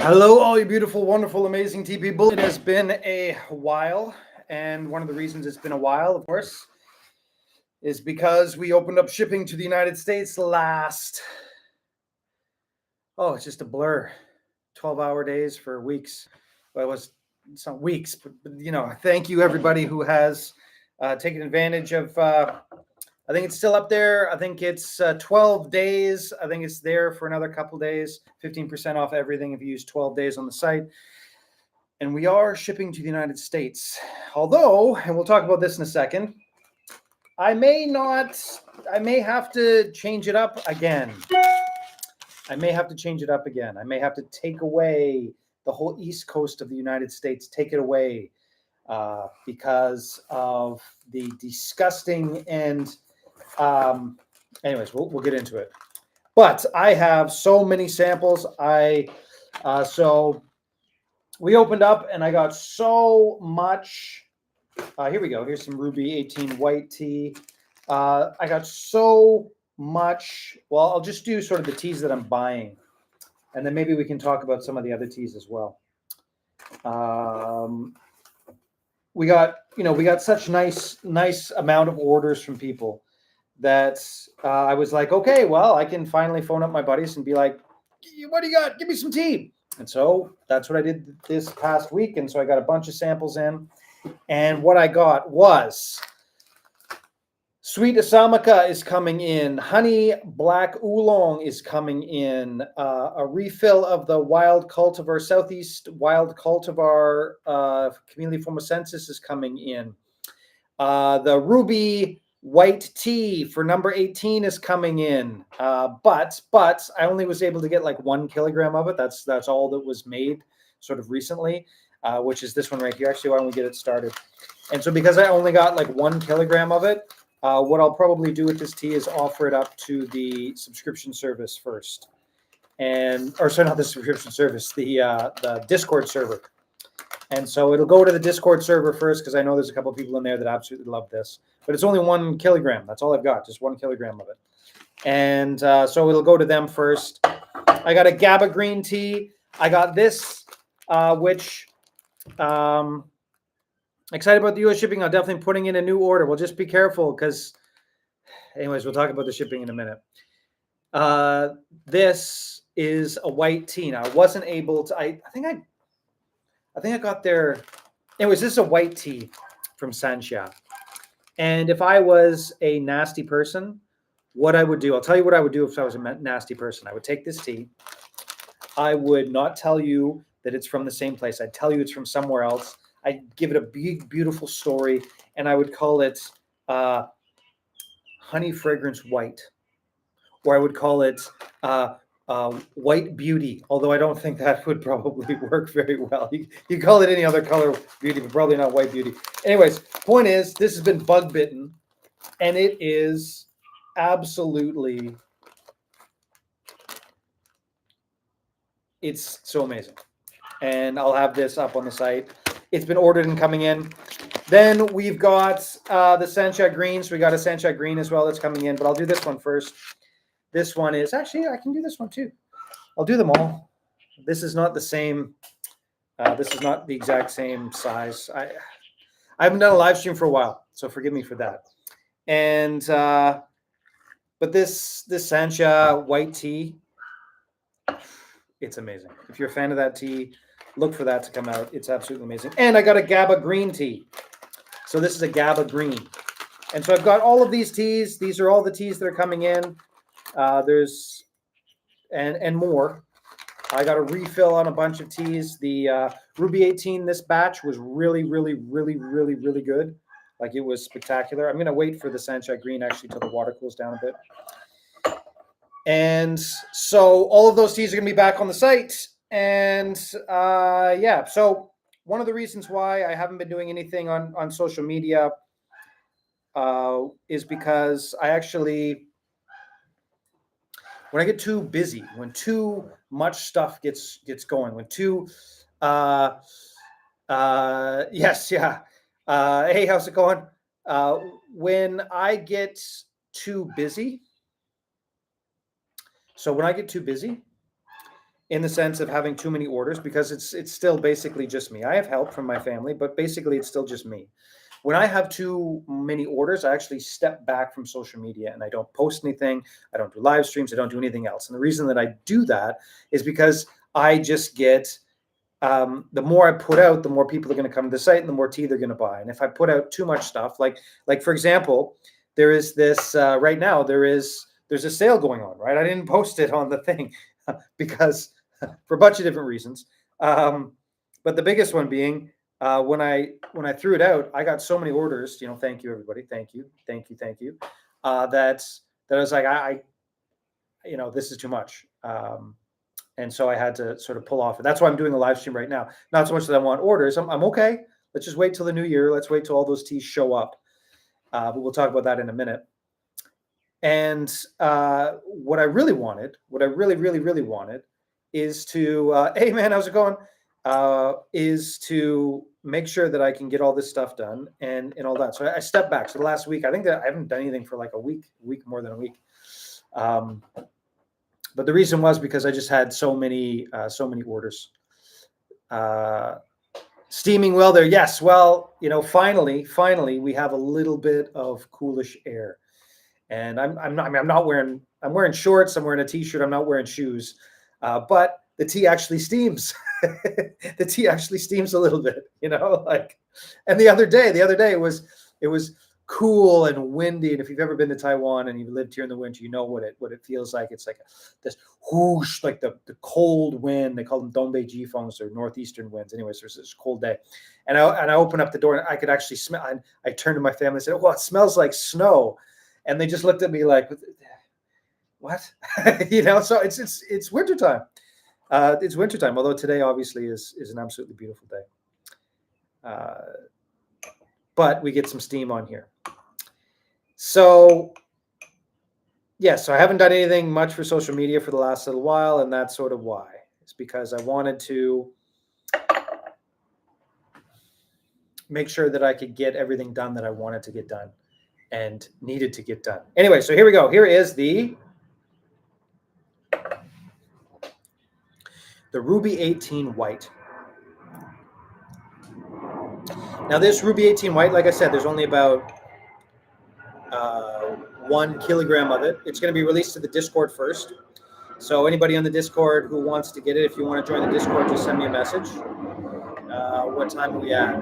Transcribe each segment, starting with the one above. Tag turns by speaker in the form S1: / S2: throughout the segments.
S1: Hello, all you beautiful, wonderful, amazing tea people. It has been a while, and one of the reasons it's been a while, of course, is because we opened up shipping to the United States last. Oh, it's just a blur. 12-hour days for weeks. Well, it was some weeks, but thank you everybody who has taken advantage of. I think it's still up there. I think it's 12 days. I think it's there for another couple days. 15% off everything if you use 12 days on the site. And we are shipping to the United States. Although, and we'll talk about this in a second, I may have to change it up again. I may have to take away the whole East Coast of the United States, take it away because of the disgusting and anyways, we'll get into it. But I have so many samples. So we opened up and I got so much. Here we go. Here's some Ruby 18 white tea. I got so much. Well, I'll just do sort of the teas that I'm buying, and then maybe we can talk about some of the other teas as well. We got such nice amount of orders from people that I was like, okay, well, I can finally phone up my buddies and be like, what do you got? Give me some tea. And so that's what I did this past week. And so I got a bunch of samples in. And what I got was Sweet Asamaka is coming in. Honey Black Oolong is coming in. A refill of the Wild Cultivar, Southeast Wild Cultivar Camellia formosensis is coming in. The Ruby White tea for number 18 is coming in. But I only was able to get like 1 kilogram of it. That's all that was made sort of recently, which is this one right here. Actually, why don't we get it started? And so because I only got like 1 kilogram of it, what I'll probably do with this tea is offer it up to the subscription service first. Not the subscription service, the Discord server. And so it'll go to the Discord server first because I know there's a couple of people in there that absolutely love this. But it's only 1 kilogram. That's all I've got, just 1 kilogram of it. And so it'll go to them first. I got a GABA green tea. I got this, which excited about the U.S. shipping. I'm definitely putting in a new order. We'll just be careful because, anyways, we'll talk about the shipping in a minute. This is a white tea. Now, I wasn't able to. I think I got there. Anyways, this is a white tea from Sanxia. And if I was a nasty person, what I would do, I'll tell you what I would do if I was a nasty person. I would take this tea. I would not tell you that it's from the same place. I'd tell you it's from somewhere else. I'd give it a big, beautiful story, and I would call it Honey Fragrance White. Or I would call it White Beauty, although I don't think that would probably work very well. You call it any other color beauty, but probably not White Beauty. Anyways, point is, this has been bug bitten, and it is absolutely, it's so amazing. And I'll have this up on the site. It's been ordered and coming in. Then we've got the Sanxia Green. So we got a Sanxia Green as well that's coming in, but I'll do this one first. This one is actually, I can do this one too. I'll do them all. This is not the same. This is not the exact same size. I haven't done a live stream for a while, so forgive me for that. And but this Sanxia white tea, it's amazing. If you're a fan of that tea, look for that to come out. It's absolutely amazing. And I got a GABA green tea. So this is a GABA green. And so I've got all of these teas. These are all the teas that are coming in. There's and more. I got a refill on a bunch of teas. The Ruby 18, this batch was really good. Like, it was spectacular. I'm going to wait for the Sanxia Green actually till the water cools down a bit. And so all of those teas are going to be back on the site. And yeah, so one of the reasons why I haven't been doing anything on social media is because I actually, when I get too busy, when too much stuff gets going, when too yes, yeah. Hey, how's it going? When I get too busy, in the sense of having too many orders, because it's still basically just me. I have help from my family, but basically it's still just me. When I have too many orders, I actually step back from social media and I don't post anything. I don't do live streams. I don't do anything else. And the reason that I do that is because I just get, the more I put out, the more people are going to come to the site and the more tea they're going to buy. And if I put out too much stuff, like for example, there is this right now, there's a sale going on, right? I didn't post it on the thing because for a bunch of different reasons. But the biggest one being, when I threw it out, I got so many orders. Thank you everybody, thank you. That I was like, this is too much, and so I had to sort of pull off. And that's why I'm doing a live stream right now. Not so much that I want orders. I'm okay. Let's just wait till the new year. Let's wait till all those teas show up. But we'll talk about that in a minute. And what I really wanted, what I really, really, really wanted, is to, hey man, how's it going? Is to make sure that I can get all this stuff done and all that. So I stepped back. So the last week, I think that I haven't done anything for like a week, more than a week. But the reason was because I just had so many orders. Steaming well there. Yes. Well, finally we have a little bit of coolish air. And I'm wearing shorts, I'm wearing a t-shirt, I'm not wearing shoes. But the tea actually steams. The tea actually steams a little bit, and the other day it was cool and windy. And if you've ever been to Taiwan and you've lived here in the winter, you know what it feels like. It's like this whoosh, like the cold wind. They call them Dongbei Jifongs, or northeastern winds. Anyways, there's this cold day. And I opened up the door and I could actually smell. And I turned to my family and said, "Oh, it smells like snow." And they just looked at me like, "What?" So it's wintertime. It's wintertime, although today obviously is an absolutely beautiful day. But we get some steam on here. So, so I haven't done anything much for social media for the last little while, and that's sort of why. It's because I wanted to make sure that I could get everything done that I wanted to get done and needed to get done. Anyway, so here we go. Here is the Ruby 18 White. Now this Ruby 18 White, like I said, there's only about 1 kilogram of it. It's going to be released to the Discord first. So anybody on the Discord who wants to get it, if you want to join the Discord, just send me a message. What time are we at?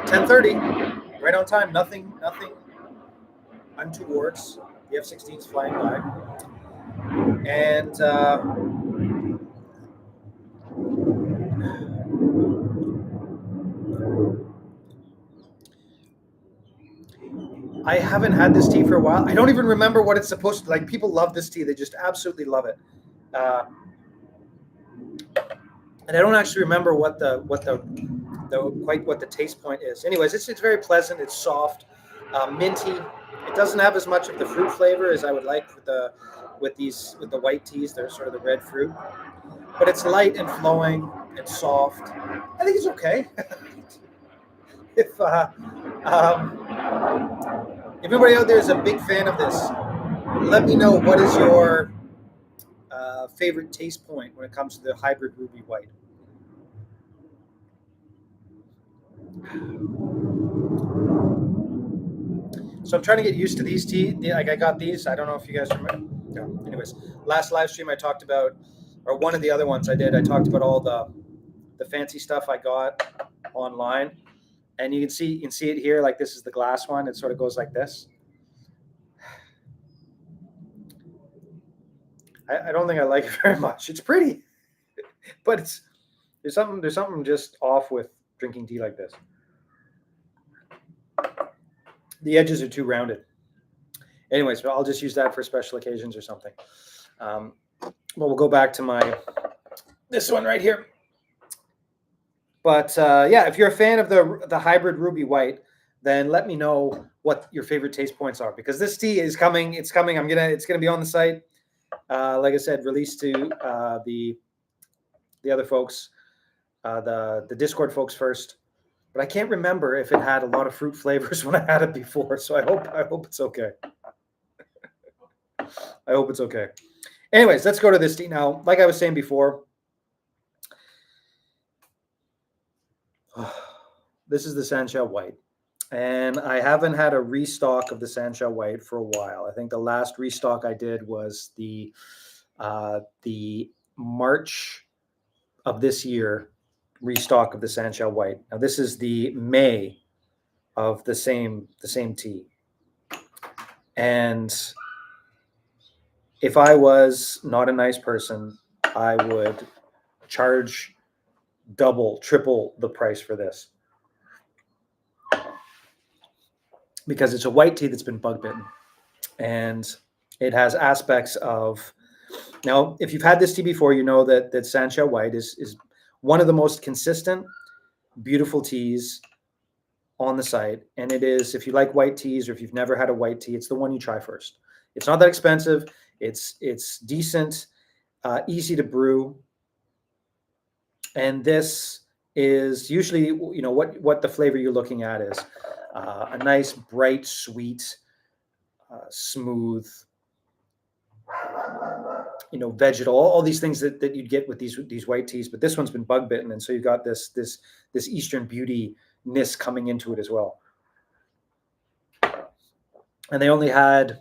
S1: 10:30. Right on time. Nothing untowards. The F-16's flying by. And I haven't had this tea for a while. I don't even remember what it's supposed to. Like, people love this tea. They just absolutely love it. And I don't actually remember what the taste point is. Anyways, it's very pleasant. It's soft, minty. It doesn't have as much of the fruit flavor as I would like with the white teas. They're sort of the red fruit, but it's light and flowing and soft. I think it's okay. If everybody out there is a big fan of this, let me know what is your favorite taste point when it comes to the hybrid Ruby White. So I'm trying to get used to these tea. Like, I got these. I don't know if you guys remember. No. Anyways, last live stream I talked about, or one of the other ones I did, I talked about all the fancy stuff I got online. And you can see it here. Like, this is the glass one. It sort of goes like this. I don't think I like it very much. It's pretty, but there's something just off with drinking tea like this. The edges are too rounded. Anyways, but I'll just use that for special occasions or something. But we'll go back to this one right here. But if you're a fan of the hybrid Ruby White, then let me know what your favorite taste points are, because this tea is coming. It's coming. It's gonna be on the site. Like I said, released to the other folks, the Discord folks first. But I can't remember if it had a lot of fruit flavors when I had it before. So I hope it's okay. I hope it's okay. Anyways, let's go to this tea now. Like I was saying before, This is the Sanshell White. And I haven't had a restock of the Sanshell White for a while. I think the last restock I did was the March of this year restock of the Sanshell White. Now this is the May of the same tea. And if I was not a nice person, I would charge double, triple the price for this. Because it's a white tea that's been bug bitten. And it has aspects of, now, if you've had this tea before, you know that Sanshell White is one of the most consistent, beautiful teas on the site. And it is, if you like white teas or if you've never had a white tea, it's the one you try first. It's not that expensive. It's decent, easy to brew. And this is usually, what the flavor you're looking at is a nice, bright, sweet, smooth, vegetal, all these things that you'd get with these white teas. But this one's been bug bitten, and so you've got this Eastern beauty-ness coming into it as well. And they only had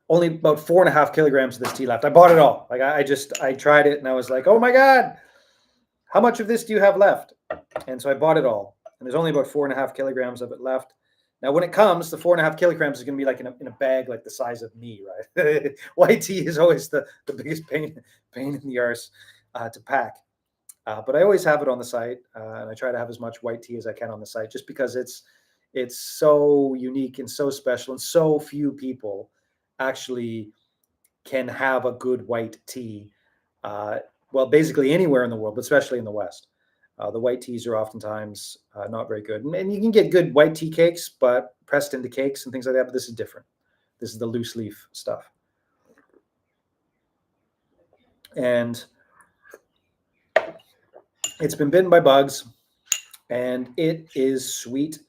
S1: only about 4.5 kilograms of this tea left. I bought it all. Like I tried it and I was like, oh my God, how much of this do you have left? And so I bought it all. And there's only about 4.5 kilograms of it left. Now, when it comes, the 4.5 kilograms is going to be like in a bag like the size of me, right? White tea is always the biggest pain in the arse to pack. But I always have it on the site, and I try to have as much white tea as I can on the site, just because it's so unique and so special, and so few people actually can have a good white tea. Well, basically anywhere in the world, but especially in the West. The white teas are oftentimes not very good. And you can get good white tea cakes, but pressed into cakes and things like that. But this is different. This is the loose leaf stuff. And it's been bitten by bugs, and it is sweet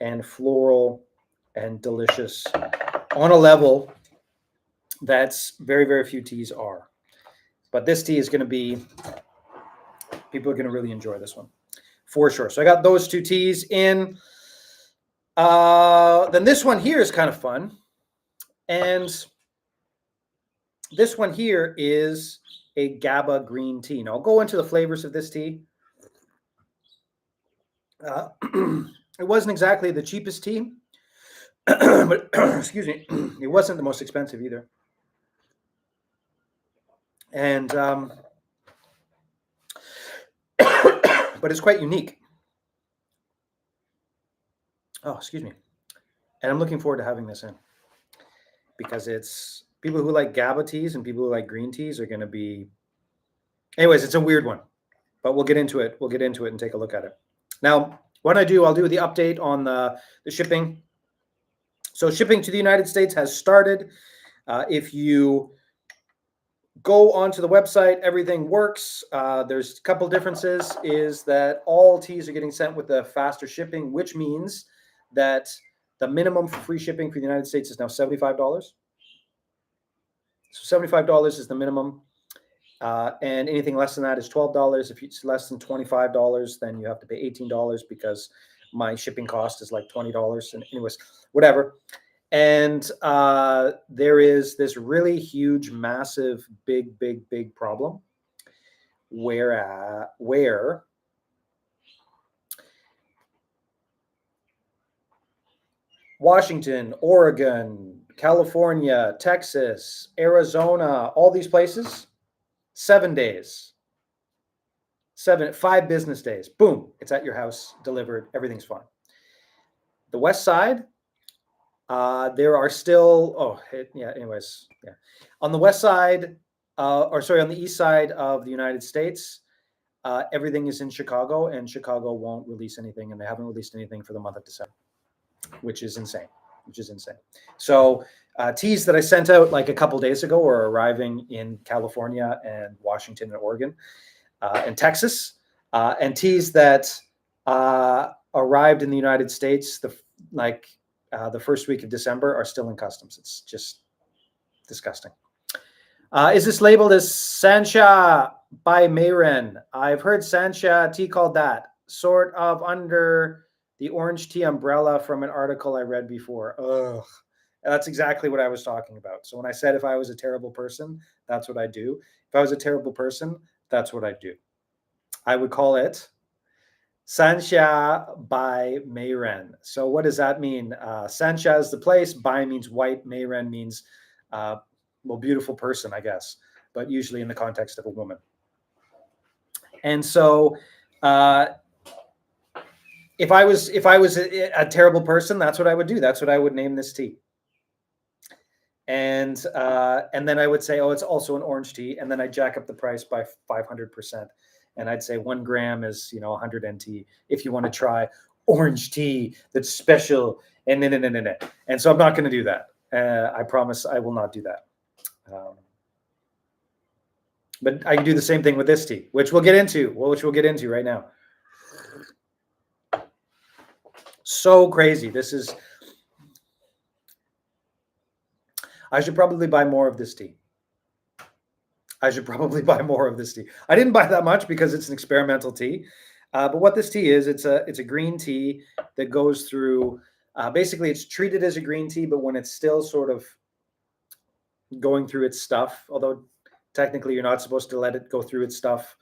S1: and floral and delicious on a level that's very, very few teas are. But this tea is going to be, people are going to really enjoy this one for sure. So I got those two teas in. Then this one here is kind of fun. And this one here is a GABA green tea. Now I'll go into the flavors of this tea. It wasn't exactly the cheapest tea, but excuse me, it wasn't the most expensive either. And but it's quite unique. Oh, excuse me. And I'm looking forward to having this in, because it's people who like GABA teas and people who like green teas are going to be. Anyways, it's a weird one, but we'll get into it. We'll get into it and take a look at it. Now, what I'll do the update on the shipping. So shipping to the United States has started. If you go onto the website, everything works. There's a couple differences, is that all teas are getting sent with the faster shipping, which means that the minimum for free shipping for the United States is now $75. So $75 is the minimum. And anything less than that is $12. If it's less than $25, then you have to pay $18, because my shipping cost is like $20. And anyways, whatever. And there is this really huge, massive, big problem where Washington, Oregon, California, Texas, Arizona, all these places, 7 days, 5 business days, boom, it's at your house, delivered, everything's fine. The West Side, there are still, on the West Side, on the East Side of the United States, everything is in Chicago, and Chicago won't release anything, and they haven't released anything for the month of December, which is insane. So teas that I sent out like a couple days ago are arriving in California and Washington and Oregon and Texas, and teas that arrived in the United States the first week of December are still in customs. It's just disgusting. Is this labeled as Sancha by Mayren? I've heard Sancha tea called that, sort of under the orange tea umbrella from an article I read before. Ugh. That's exactly what I was talking about. So when I said if I was a terrible person, that's what I do. If I was a terrible person, that's what I do. I would call it Sancha by Mayren. So what does that mean? Sancha is the place. Bai means white. Mayren means, well, beautiful person, I guess, but usually in the context of a woman. And so, if I was a terrible person, that's what I would do. That's what I would name this tea. And then I would say, oh, it's also an orange tea, and then I jack up the price by 500%. And I'd say 1 gram is 100 NT if you want to try orange tea that's special. And so I'm not going to do that. I promise I will not do that. But I can do the same thing with this tea, which we'll get into right now. So crazy. I should probably buy more of this tea. I didn't buy that much because it's an experimental tea. But what this tea is, it's a green tea that goes through, basically it's treated as a green tea, but when it's still sort of going through its stuff, although technically you're not supposed to let it go through its stuff,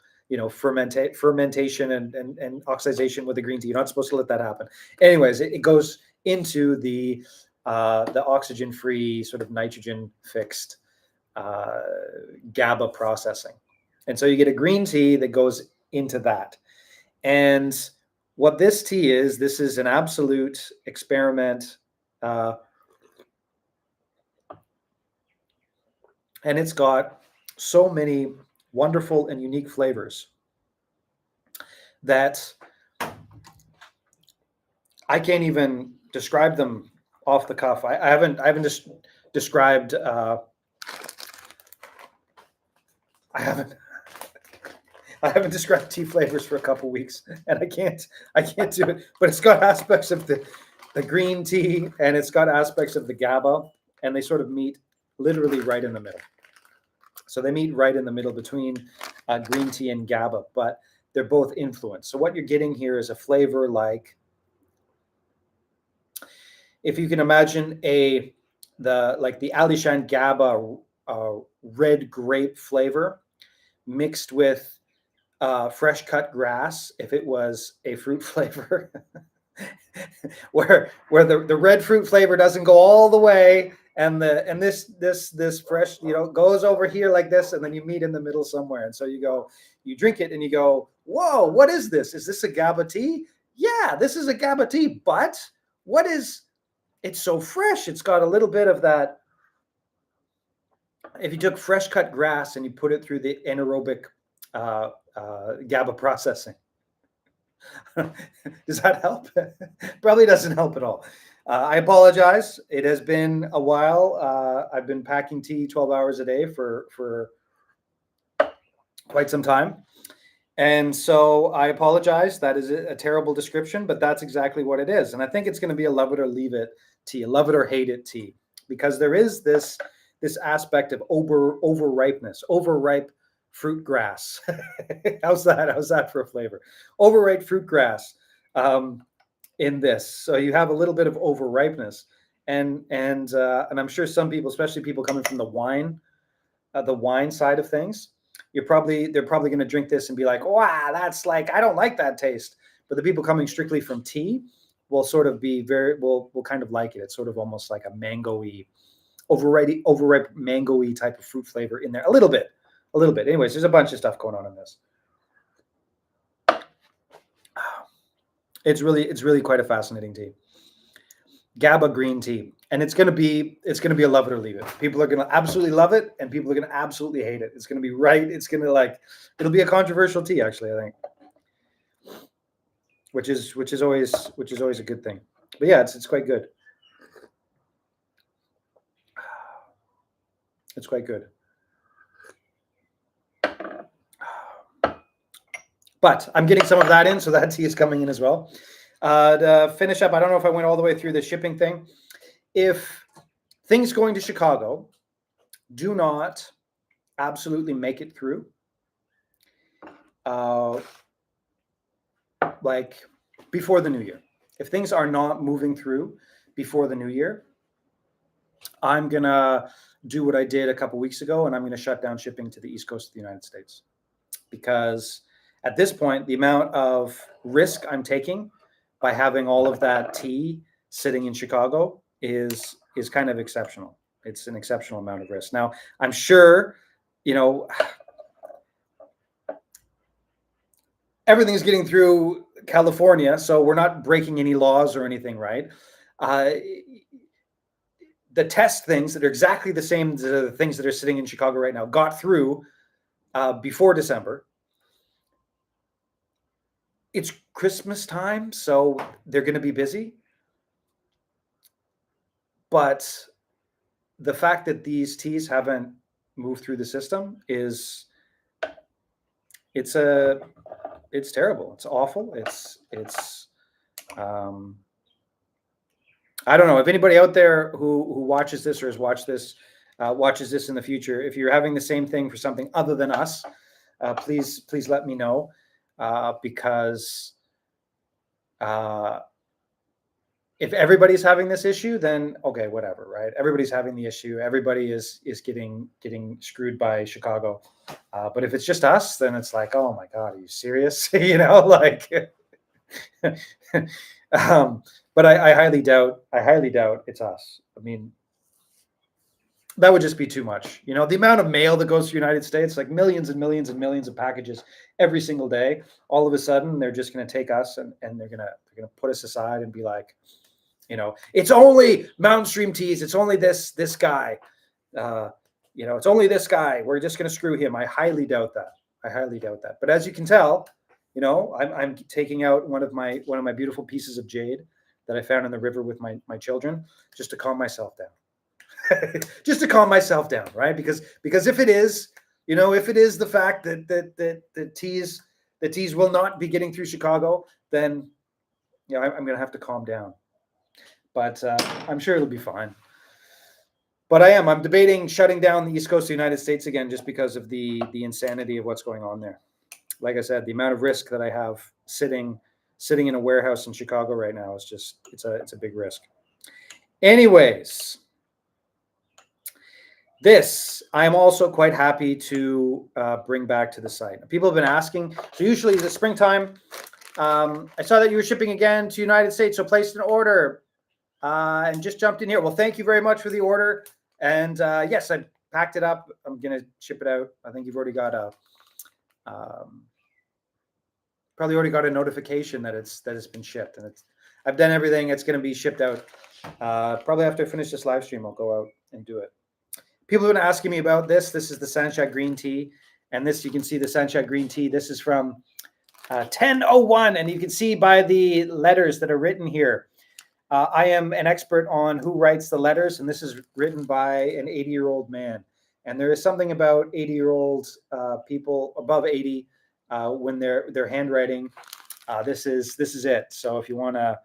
S1: fermentation and oxidation with the green tea. You're not supposed to let that happen. Anyways, it goes into the oxygen-free, sort of nitrogen-fixed GABA processing. And so you get a green tea that goes into that. And what this tea is, this is an absolute experiment. And it's got so many wonderful and unique flavors that I can't even describe them off the cuff. I haven't just described I haven't described tea flavors for a couple weeks, and I can't do it. But it's got aspects of the green tea, and it's got aspects of the GABA, and they sort of meet literally right in the middle. So they meet right in the middle between green tea and GABA, but they're both influenced. So what you're getting here is a flavor like, if you can imagine the Alishan GABA red grape flavor mixed with fresh cut grass, if it was a fruit flavor, where the red fruit flavor doesn't go all the way, and this fresh goes over here like this, and then you meet in the middle somewhere, and so you drink it and you go, whoa, what is this? Is this a GABA tea? Yeah, this is a GABA tea, but it's so fresh. It's got a little bit of that. If you took fresh cut grass and you put it through the anaerobic GABA processing, does that help? Probably doesn't help at all. I apologize. It has been a while. I've been packing tea 12 hours a day for quite some time. And so I apologize. That is a terrible description, but that's exactly what it is. And I think it's going to be a love it or leave it tea, a love it or hate it tea, because there is this aspect of overripe fruit grass. How's that for a flavor? Overripe fruit grass in this. So you have a little bit of overripeness, and I'm sure some people, especially people coming from the wine side of things, they're probably going to drink this and be like, wow, that's like, I don't like that taste. But the people coming strictly from tea will sort of be will kind of like it. It's sort of almost like a mango-y, overripe mango-y type of fruit flavor in there. A little bit. Anyways, there's a bunch of stuff going on in this. It's really quite a fascinating tea. GABA green tea. And it's gonna be a love it or leave it. People are gonna absolutely love it, and people are gonna absolutely hate it. It's gonna be right. It's gonna it'll be a controversial tea, actually, I think. Which is always a good thing. But yeah, it's quite good. It's quite good. But I'm getting some of that in, so that tea is coming in as well. To finish up, I don't know if I went all the way through the shipping thing. If things going to Chicago, do not absolutely make it through, like before the new year. If things are not moving through before the new year, I'm gonna do what I did a couple weeks ago, and I'm gonna shut down shipping to the East Coast of the United States, because at this point, the amount of risk I'm taking by having all of that tea sitting in Chicago is kind of exceptional. It's an exceptional amount of risk. Now, I'm sure, you know, everything's getting through California, so we're not breaking any laws or anything, right? The test things that are exactly the same as the things that are sitting in Chicago right now got through before December. It's Christmas time, so they're going to be busy. But the fact that these teas haven't moved through the system is it's terrible. It's awful. It's I don't know if anybody out there who watches this or has watched this watches this in the future. If you're having the same thing for something other than us, please let me know, because if everybody's having this issue, then okay, whatever, right? Everybody's having the issue. Everybody is getting screwed by Chicago. But if it's just us, then it's like, oh my God, are you serious? You know, like. But I highly doubt it's us. I mean, that would just be too much. You know, the amount of mail that goes to the United States, like millions and millions and millions of packages every single day. All of a sudden, they're just going to take us and they're going to put us aside and be like, you know, it's only Mountain Stream Teas. It's only this guy. You know, it's only this guy. We're just going to screw him. I highly doubt that. But as you can tell, you know, I'm taking out one of my beautiful pieces of jade that I found in the river with my children, just to calm myself down. Just to calm myself down, right? Because if it is, you know, if it is the fact that the teas will not be getting through Chicago, then, you know, I'm going to have to calm down. But I'm sure it'll be fine. But I'm debating shutting down the East Coast of the United States again, just because of the insanity of what's going on there. Like I said, the amount of risk that I have sitting in a warehouse in Chicago right now is just, it's a big risk. Anyways, this I am also quite happy to bring back to the site. People have been asking. So usually the springtime, I saw that you were shipping again to United States, so placed an order and just jumped in here. Well, thank you very much for the order. And yes, I packed it up. I'm going to ship it out. I think you've already got a probably already got a notification that it's been shipped, and I've done everything. It's going to be shipped out. Probably after I finish this live stream, I'll go out and do it. People have been asking me about this. This is the Sansha green tea, and this, you can see the Sansha green tea. This is from 1001, and you can see by the letters that are written here. I am an expert on who writes the letters, and this is written by an 80-year-old man. And there is something about 80-year-old people above 80 when they're handwriting. This is it. So if you want to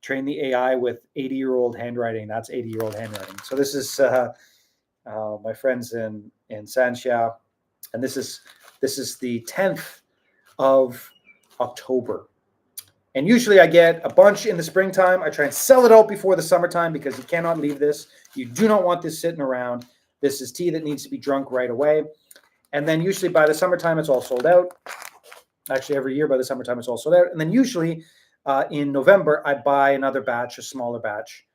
S1: train the AI with 80-year-old handwriting, that's 80-year-old handwriting. So this is my friends in Sansha, and this is the 10th of October. And usually I get a bunch in the springtime. I try and sell it out before the summertime, because you cannot leave this. You do not want this sitting around. This is tea that needs to be drunk right away. And then usually by the summertime, it's all sold out. Actually, every year by the summertime, it's all sold out. And then usually in November, I buy another batch, a smaller batch.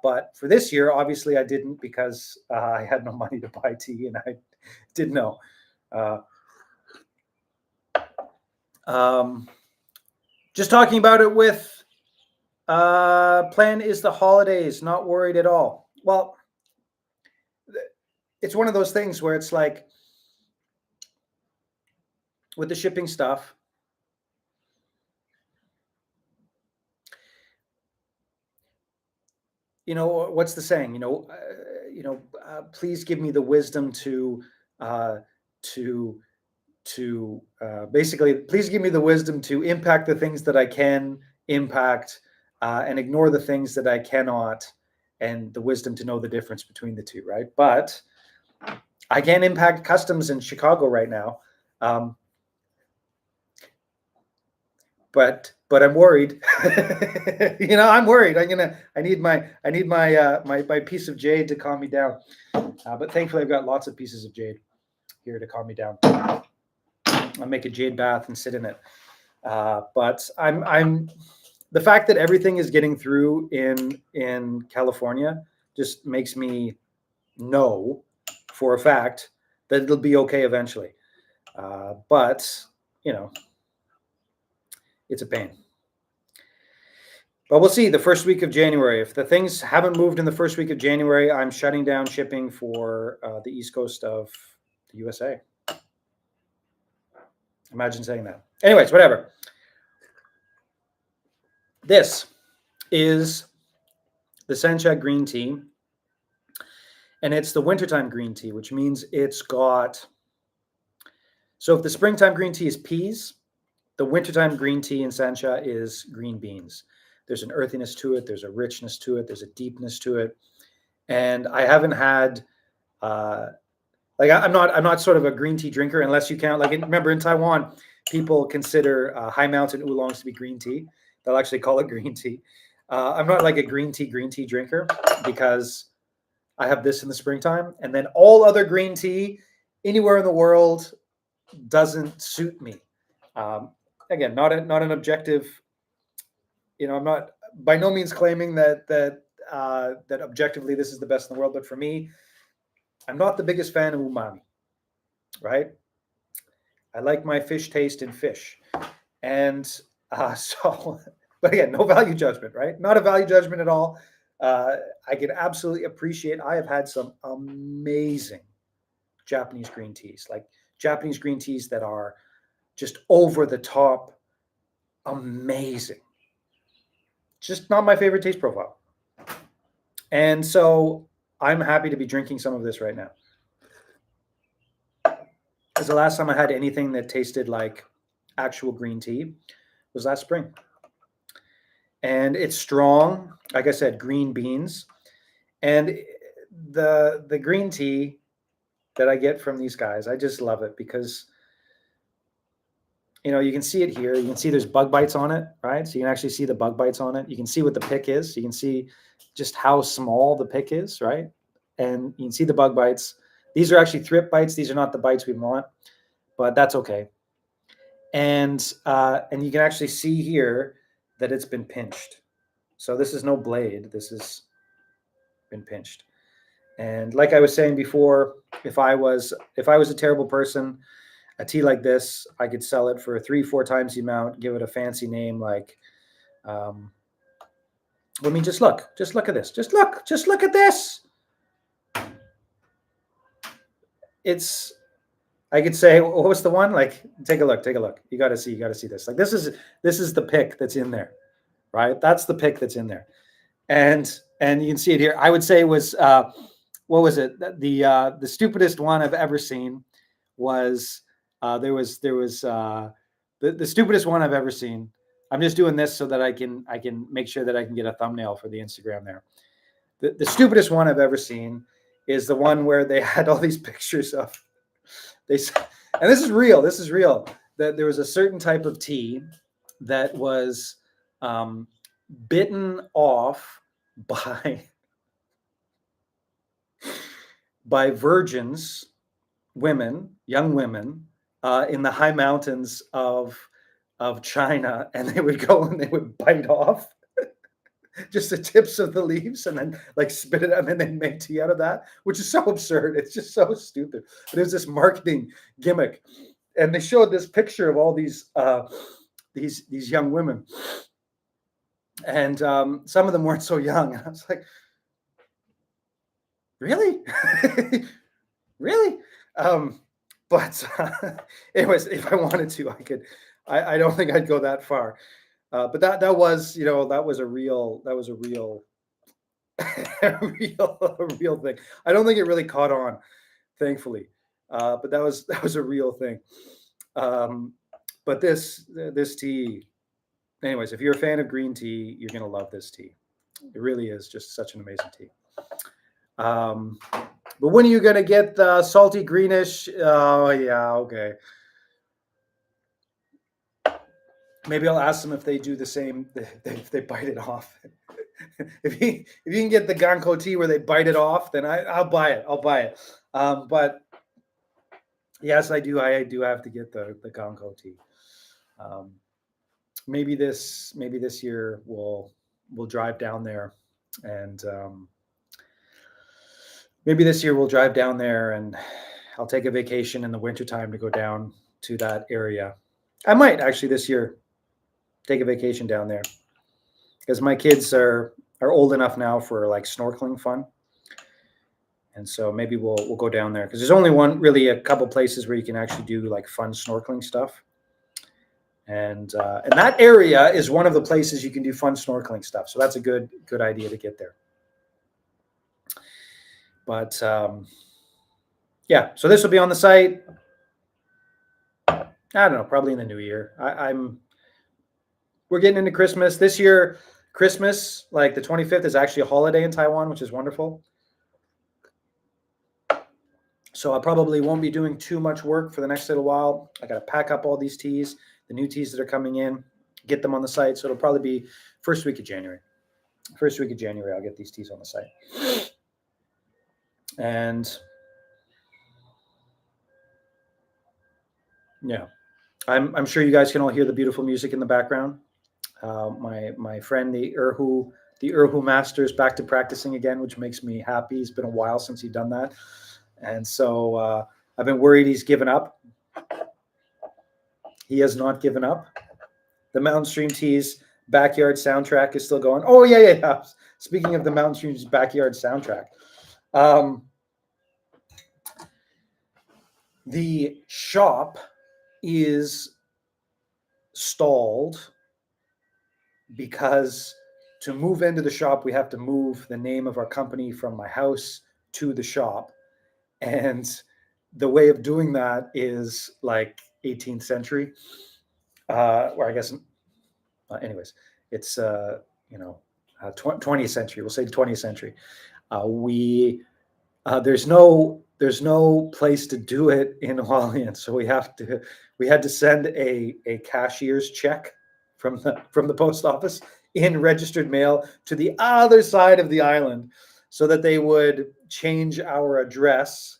S1: But for this year, obviously I didn't, because I had no money to buy tea, and I didn't know. Just talking about it with plan is the holidays, not worried at all. Well, it's one of those things where it's like, with the shipping stuff, you know, what's the saying? Please give me the wisdom to basically, please give me the wisdom to impact the things that I can impact, and ignore the things that I cannot, and the wisdom to know the difference between the two, right? But I can't impact customs in Chicago right now. But I'm worried. I'm worried. I need my piece of jade to calm me down. But thankfully, I've got lots of pieces of jade here to calm me down. I'll make a jade bath and sit in it. But I'm the fact that everything is getting through in California just makes me know for a fact that it'll be okay eventually. But it's a pain. But we'll see the first week of January. If the things haven't moved in the first week of January, I'm shutting down shipping for the east coast of the USA. Imagine saying that. Anyways, whatever. This is the Sancha green tea. And it's the wintertime green tea, which means it's got... So if the springtime green tea is peas, the wintertime green tea in Sancha is green beans. There's an earthiness to it. There's a richness to it. There's a deepness to it. And I haven't had... I'm not sort of a green tea drinker unless you count, remember in Taiwan, people consider high mountain oolongs to be green tea. They'll actually call it green tea. I'm not like a green tea drinker because I have this in the springtime, and then all other green tea anywhere in the world doesn't suit me. Again, not an objective. I'm not by no means claiming that objectively this is the best in the world, but for me, I'm not the biggest fan of umami, right? I like my fish taste in fish. And but again, no value judgment, right? Not a value judgment at all. I can absolutely appreciate, I have had some amazing Japanese green teas, like Japanese green teas that are just over the top amazing. Just not my favorite taste profile. And so I'm happy to be drinking some of this right now. Because the last time I had anything that tasted like actual green tea was last spring. And it's strong, like I said, green beans. And the green tea that I get from these guys, I just love it because, you can see it here. You can see there's bug bites on it, right? So you can actually see the bug bites on it. You can see what the pick is. You can see just how small the pick is, right? And you can see the bug bites. These are actually thrip bites. These are not the bites we want, but that's okay. And you can actually see here that it's been pinched. So this is no blade. This has been pinched. And like I was saying before, if I was a terrible person, a tea like this, I could sell it for 3-4 times the amount, give it a fancy name like, just look at this. Just look at this. I could say, what was the one? Like, take a look. You got to see this. Like, this is the pick that's in there, right? That's the pick that's in there. And you can see it here. I would say it was, what was it? The stupidest one I've ever seen was, the stupidest one I've ever seen. I'm just doing this so that I can make sure that I can get a thumbnail for the Instagram there. The stupidest one I've ever seen is the one where they had all these pictures of, and this is real, that there was a certain type of tea that was bitten off by virgins, young women, in the high mountains of China, and they would go and they would bite off just the tips of the leaves and then spit it out, and then they make tea out of that, which is so absurd. It's just so stupid. But it was this marketing gimmick, and they showed this picture of all these young women, and some of them weren't so young. And I was like, really, really. But anyways, if I wanted to, I could. I don't think I'd go that far. But that was a real a real thing. I don't think it really caught on, thankfully. But that was a real thing. But this tea, anyways, if you're a fan of green tea, you're gonna love this tea. It really is just such an amazing tea. But when are you gonna get the salty greenish? Oh yeah, okay. Maybe I'll ask them if they do the same. If they bite it off. If you can get the Ganko tea where they bite it off, then I'll buy it. I'll buy it. But yes, I do. I do have to get the Ganko tea. Maybe this year we'll drive down there, and maybe this year we'll drive down there, and I'll take a vacation in the wintertime to go down to that area. I might actually this year take a vacation down there because my kids are old enough now for like snorkeling fun. And so maybe we'll go down there because there's only a couple places where you can actually do like fun snorkeling stuff. And that area is one of the places you can do fun snorkeling stuff. So that's a good idea to get there. But yeah, so this will be on the site. I don't know, probably in the new year. We're getting into Christmas this year. Christmas, like the 25th, is actually a holiday in Taiwan, which is wonderful. So I probably won't be doing too much work for the next little while. I got to pack up all these teas, the new teas that are coming in, get them on the site. So it'll probably be first week of January. First week of January, I'll get these teas on the site. And yeah, I'm sure you guys can all hear the beautiful music in the background. My friend, the Erhu master, is back to practicing again, which makes me happy. It's been a while since he's done that. And so I've been worried he's given up. He has not given up. The Mountain Stream Teas backyard soundtrack is still going. Oh, yeah. Speaking of the Mountain Stream's backyard soundtrack. The shop is stalled because to move into the shop, we have to move the name of our company from my house to the shop. And the way of doing that is like 18th century, or I guess, anyways, it's 20th century. We'll say 20th century. There's no place to do it in Hualien, so we had to send a cashier's check from the post office in registered mail to the other side of the island, so that they would change our address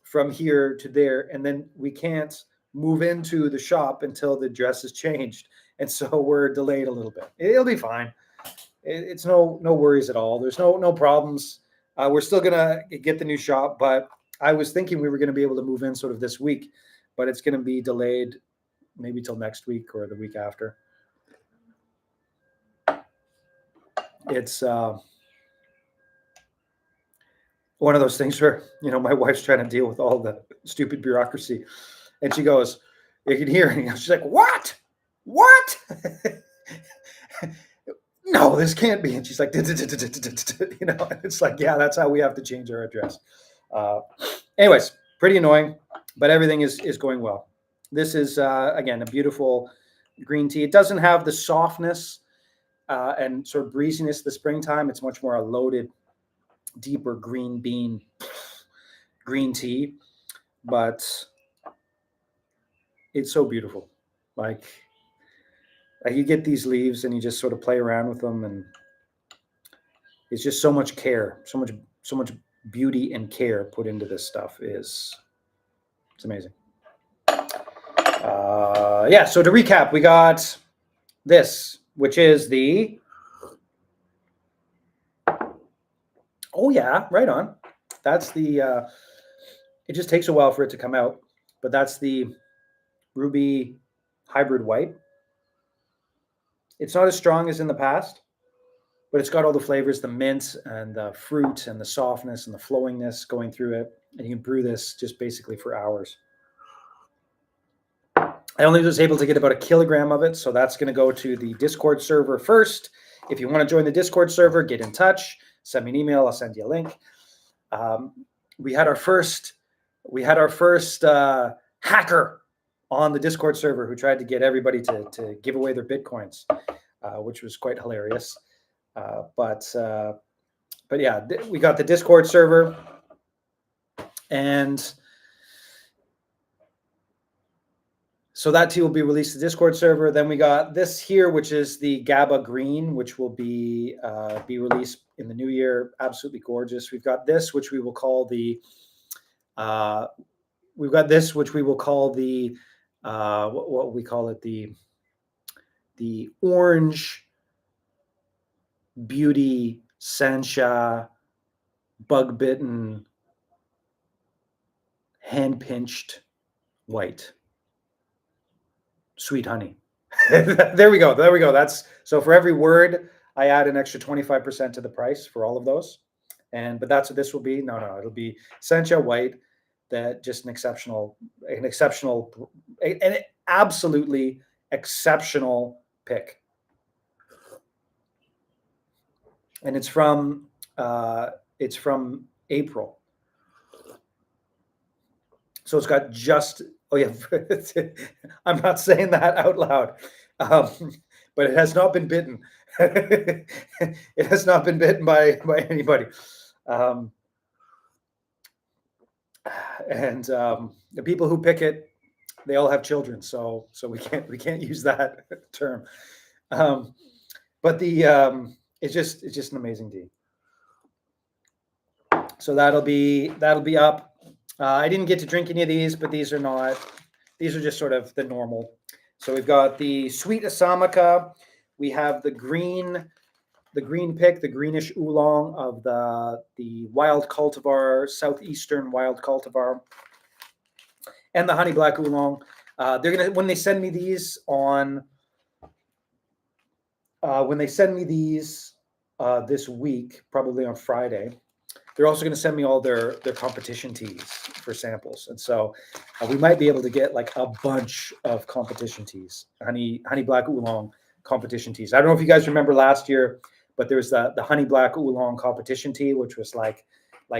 S1: from here to there, and then we can't move into the shop until the address is changed, and so we're delayed a little bit. It'll be fine. It's no worries at all. There's no problems. We're still gonna get the new shop, but I was thinking we were going to be able to move in sort of this week, but it's going to be delayed maybe till next week or the week after. It's one of those things where, my wife's trying to deal with all the stupid bureaucracy, and she goes, you can hear it. She's like, what? No, this can't be. And she's like, it's like, yeah, that's how we have to change our address. Anyways, pretty annoying, but everything is going well. This is, again, a beautiful green tea. It doesn't have the softness and sort of breeziness of the springtime. It's much more a loaded, deeper green bean green tea, but it's so beautiful. Like you get these leaves and you just sort of play around with them, and it's just so much care, so much beauty and care put into this stuff. It's amazing. So to recap, we got this, which is the, oh yeah, right on. That's the, it just takes a while for it to come out, but that's the Ruby Hybrid White. It's not as strong as in the past, but it's got all the flavors, the mint and the fruit and the softness and the flowingness going through it. And you can brew this just basically for hours. I only was able to get about 1 kilogram of it, so that's going to go to the Discord server first. If you want to join the Discord server, get in touch. Send me an email. I'll send you a link. We had our first hacker on the Discord server who tried to get everybody to give away their Bitcoins, which was quite hilarious. But yeah, we got the Discord server. And so that tea will be released to Discord server. Then we got this here, which is the GABA Green, which will be released in the new year. Absolutely gorgeous. We've got this, which we will call the what we call it, the Orange Beauty Sansha Bug Bitten Hand Pinched White Sweet Honey. There we go. That's so for every word I add an extra 25% to the price for all of those. But that's what this will be. No, it'll be Sansha White. That just an absolutely exceptional pick. And it's from April. So it's got just, oh yeah, I'm not saying that out loud, but it has not been bitten. It has not been bitten by anybody. And the people who pick it, they all have children, so we can't use that term. But it's just an amazing tea. So that'll be up. I didn't get to drink any of these, but these are just sort of the normal. So we've got the sweet Asamaka. We have the green pick, the greenish oolong of the wild cultivar, southeastern wild cultivar, and the honey black oolong. When they send me these this week, probably on Friday, they're also going to send me all their competition teas for samples. And so we might be able to get like a bunch of competition teas, honey black oolong competition teas. I don't know if you guys remember last year, but there was the honey black oolong competition tea, which was like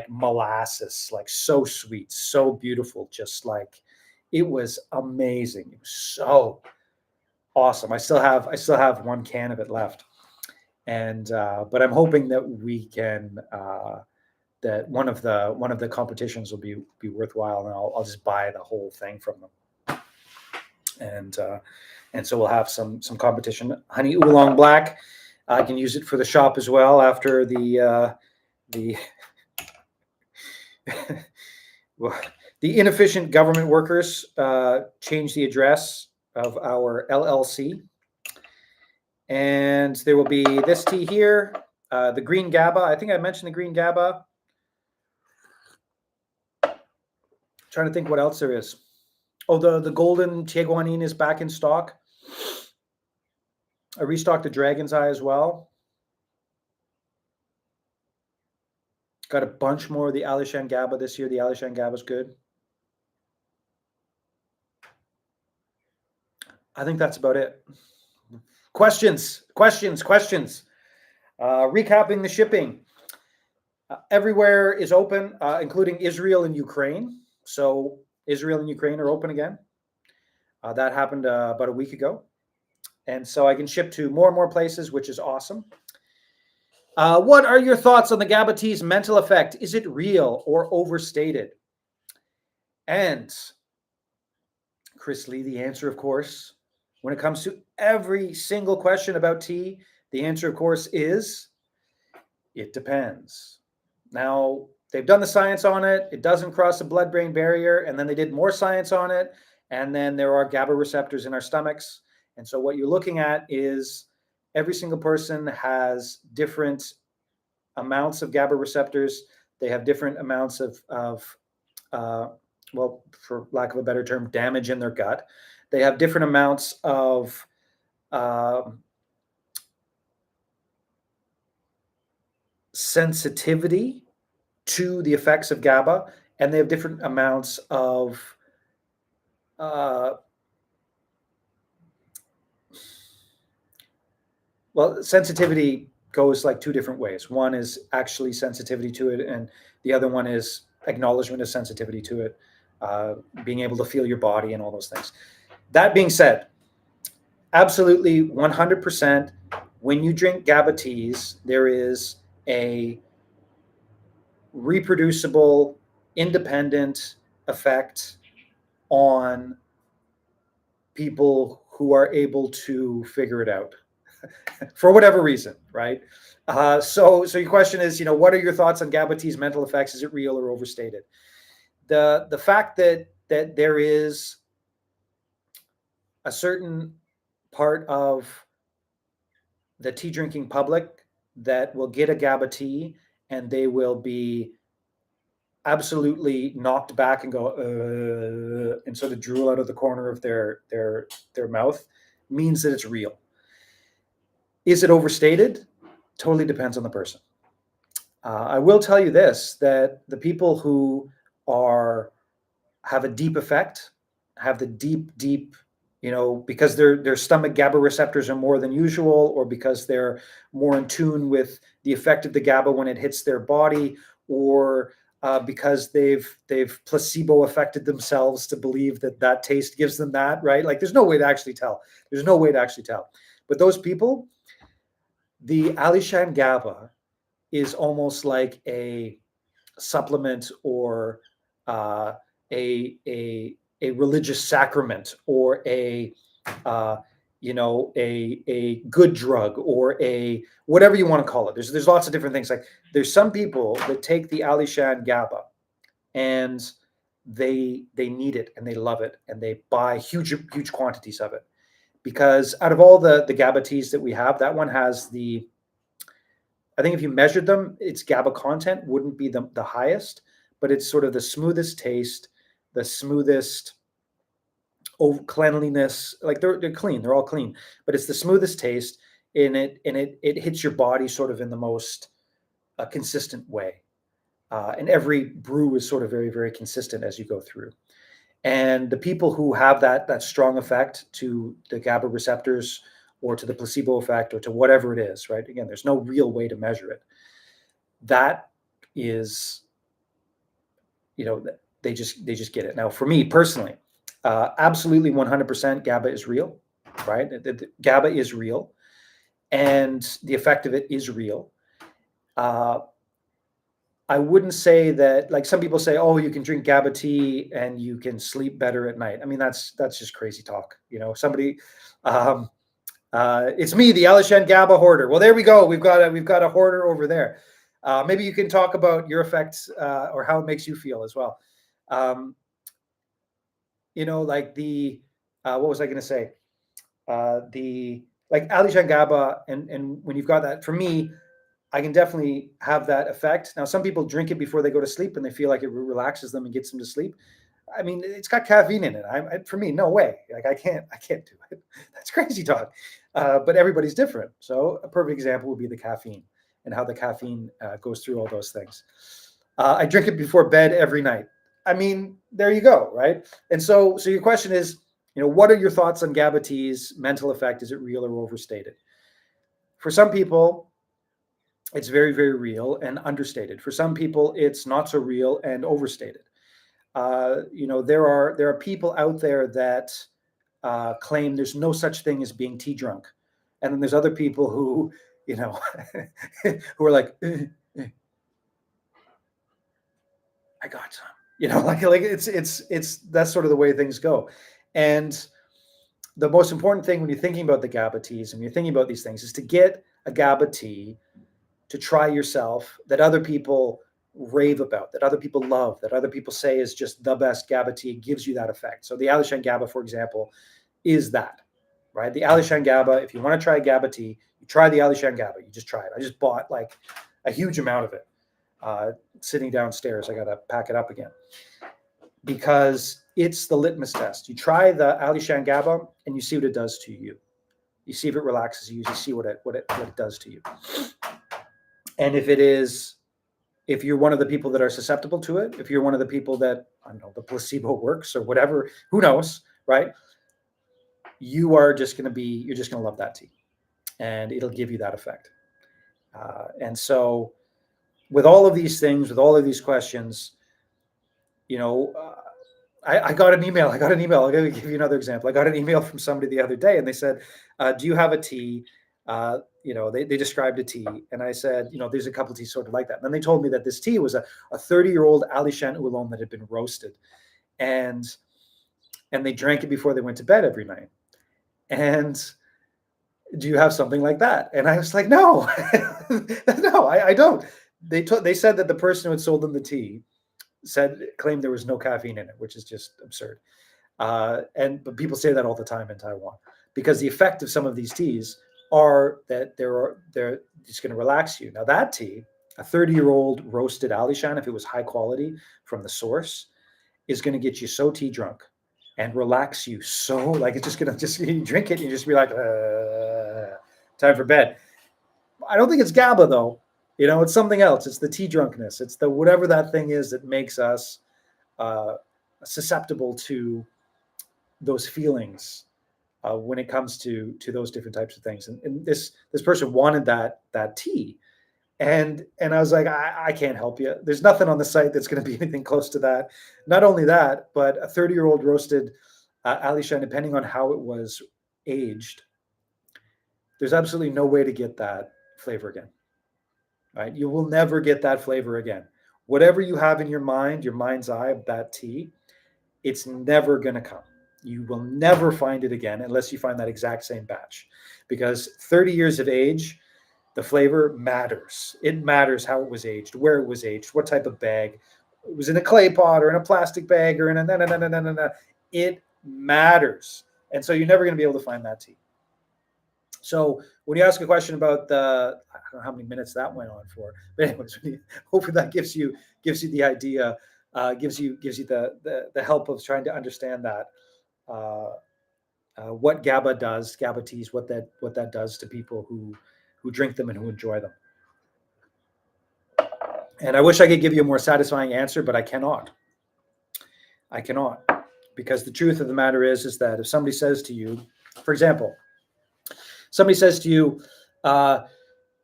S1: molasses, like so sweet, so beautiful, just like it was amazing. It was so awesome. I still have one can of it left. And but I'm hoping that we can that one of the competitions will be worthwhile, and I'll just buy the whole thing from them. And so we'll have some competition. Honey oolong black. I can use it for the shop as well after the the inefficient government workers change the address of our LLC. And there will be this tea here, the green GABA. I think I mentioned the green GABA. Trying to think what else there is. Oh, the golden Tieguanin is back in stock. I restocked the Dragon's Eye as well. Got a bunch more of the Alishan GABA this year. The Alishan GABA is good. I think that's about it. Questions. Recapping the shipping. Everywhere is open, including Israel and Ukraine. So Israel and Ukraine are open again. That happened about a week ago. And so I can ship to more and more places, which is awesome. What are your thoughts on the GABA tea's mental effect? Is it real or overstated? And Chris Lee, the answer, of course, when it comes to every single question about tea, the answer, of course, is it depends. Now, they've done the science on it. It doesn't cross the blood-brain barrier. And then they did more science on it. And then there are GABA receptors in our stomachs. And so what you're looking at is every single person has different amounts of GABA receptors. They have different amounts of well, for lack of a better term, damage in their gut. They have different amounts of sensitivity to the effects of GABA, and they have different amounts of well, sensitivity goes like two different ways. One is actually sensitivity to it, and the other one is acknowledgement of sensitivity to it, being able to feel your body and all those things. That being said, absolutely 100%, when you drink GABA teas, there is a reproducible independent effect on people who are able to figure it out for whatever reason, right? So your question is, what are your thoughts on GABA T's mental effects? Is it real or overstated? The fact that there is a certain part of the tea drinking public that will get a GABA tea and they will be absolutely knocked back and go and sort of drool out of the corner of their mouth means that it's real. Is it overstated? Totally depends on the person. I will tell you this, that the people who have a deep effect, have the deep, because their stomach GABA receptors are more than usual, or because they're more in tune with the effect of the GABA when it hits their body, or because they've placebo affected themselves to believe that taste gives them that, right? Like there's no way to actually tell. But those people, the Alishan GABA is almost like a supplement or a religious sacrament or a good drug or a whatever you want to call it. There's lots of different things. Like there's some people that take the Alishan GABA and they need it and they love it and they buy huge quantities of it, because out of all the GABA teas that we have, that one has I think if you measured them, its GABA content wouldn't be the highest, but it's sort of the smoothest taste, the smoothest cleanliness. Like they're clean, they're all clean, but it's the smoothest taste in it, and it hits your body sort of in the most consistent way. And every brew is sort of very, very consistent as you go through. And the people who have that strong effect to the GABA receptors or to the placebo effect or to whatever it is, right? Again, there's no real way to measure it. That is, they just get it. Now, for me personally, absolutely 100% GABA is real, right? The GABA is real, and the effect of it is real. I wouldn't say that, like some people say, oh, you can drink GABA tea and you can sleep better at night. I mean, that's just crazy talk. Somebody, it's me, the Alishan GABA hoarder. Well, there we go. We've got a hoarder over there. Maybe you can talk about your effects or how it makes you feel as well. Like what was I going to say? Like Alishan GABA, and when you've got that, for me, I can definitely have that effect. Now, some people drink it before they go to sleep and they feel like it relaxes them and gets them to sleep. I mean, it's got caffeine in it. For me, no way. Like I can't do it. That's crazy talk. But everybody's different. So a perfect example would be the caffeine and how the caffeine goes through all those things. I drink it before bed every night. I mean, there you go, right? And so your question is, what are your thoughts on GABA tea's mental effect? Is it real or overstated? For some people, it's very, very real and understated. For some people, it's not so real and overstated. There are people out there that claim there's no such thing as being tea drunk, and then there's other people who, who are like, I got some, like it's that's sort of the way things go. And the most important thing when you're thinking about the GABA teas and you're thinking about these things is to get a GABA tea to try yourself that other people rave about, that other people love, that other people say is just the best GABA tea. It gives you that effect. So the Alishan GABA, for example, is that, right? The Alishan GABA, if you want to try a GABA tea, you try the Alishan GABA. You just try it. I just bought like a huge amount of it sitting downstairs. I got to pack it up again because it's the litmus test. You try the Alishan GABA and you see what it does to you. You see if it relaxes you. You see what it does to you. And if you're one of the people that are susceptible to it, if you're one of the people that, I don't know, the placebo works or whatever, who knows, right? You're just going to love that tea and it'll give you that effect. And so with all of these things, with all of these questions, I got an email. I'll give you another example. I got an email from somebody the other day and they said, do you have a tea They described a tea, and I said, there's a couple of teas sort of like that. And then they told me that this tea was a 30-year-old Alishan Oolong that had been roasted, and they drank it before they went to bed every night. And do you have something like that? And I was like, no, no, I don't. They said that the person who had sold them the tea claimed there was no caffeine in it, which is just absurd. But people say that all the time in Taiwan, because the effect of some of these teas are that they're just going to relax you. Now that tea, a 30-year-old roasted Alishan, if it was high quality from the source, is going to get you so tea drunk and relax you so, like, it's just going to you drink it and you just be like, time for bed. I don't think it's GABA though. It's something else. It's the tea drunkenness. It's the whatever that thing is that makes us susceptible to those feelings when it comes to those different types of things. And this person wanted that tea, and I was like, I can't help you. There's nothing on the site that's going to be anything close to that. Not only that, but a 30-year-old roasted Alishan, depending on how it was aged, there's absolutely no way to get that flavor again. Right? You will never get that flavor again. Whatever you have in your mind's eye of that tea, it's never going to come. You will never find it again unless you find that exact same batch, because 30 years of age, the flavor matters. It matters how it was aged, where it was aged, what type of bag. It was in a clay pot or in a plastic bag or in a It matters. And so you're never going to be able to find that tea. So when you ask a question about I don't know how many minutes that went on for, but anyways, hopefully that gives you the idea, gives you the help of trying to understand that what GABA teas, what that does to people who drink them and who enjoy them. And I wish I could give you a more satisfying answer, but I cannot. Because the truth of the matter is that if somebody says to you, for example, somebody says to you,